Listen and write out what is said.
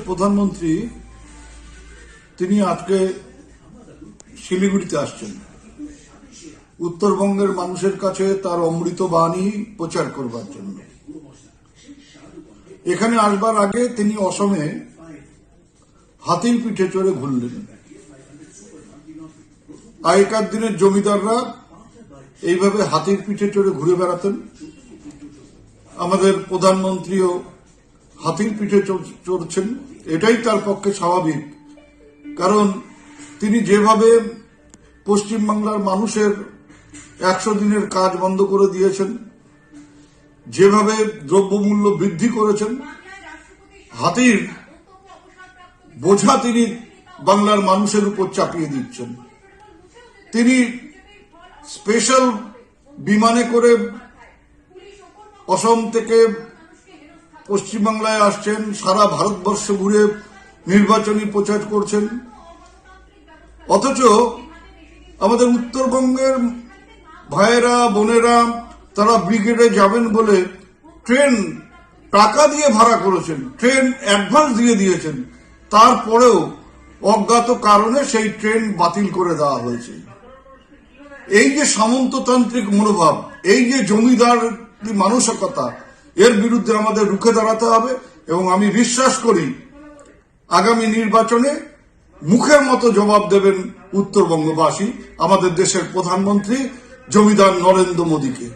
প্রধানমন্ত্রী তিনি আজকে শিলিগুড়িতে আসছেন উত্তরবঙ্গের মানুষের কাছে তার অমৃত বাণী প্রচার করবার জন্য। এখানে আসবার আগে তিনি অসমে হাতির পিঠে চড়ে ঘুরলেন। আগেকার দিনের জমিদাররা এইভাবে হাতির পিঠে চড়ে ঘুরে বেড়াতেন। আমাদের প্রধানমন্ত্রীও হাতির পিঠে চড়ছেন, এটাই তার পক্ষে স্বাভাবিক। কারণ তিনি যেভাবে পশ্চিমবাংলার মানুষের 100 দিনের কাজ বন্ধ করে দিয়েছেন, যেভাবে দ্রব্যমূল্য বৃদ্ধি করেছেন, হাতির বোঝা তিনি বাংলার মানুষের উপর চাপিয়ে দিচ্ছেন। তিনি স্পেশাল বিমানে করে অসম থেকে পশ্চিমবাংলায় আসছেন, সারা ভারতবর্ষ ঘুরে নির্বাচনী প্রচার করছেন। অথচ আমাদের উত্তরবঙ্গের ভাইয়েরা বোনেরা তারা ব্রিগেডে যাবেন বলে ট্রেন টাকা দিয়ে ভাড়া করেছেন, ট্রেন অ্যাডভান্স দিয়ে দিয়েছেন, তারপরেও অজ্ঞাত কারণে সেই ট্রেন বাতিল করে দেওয়া হয়েছে। এই যে সামন্ততান্ত্রিক মনোভাব, এই যে জমিদার মানসিকতা, এর বিরুদ্ধে আমাদের রুখে দাঁড়াতে হবে। এবং আমি বিশ্বাস করি আগামী নির্বাচনে মুখের মতো জবাব দেবেন উত্তরবঙ্গবাসী আমাদের দেশের প্রধানমন্ত্রী জমিদার নরেন্দ্র মোদীকে।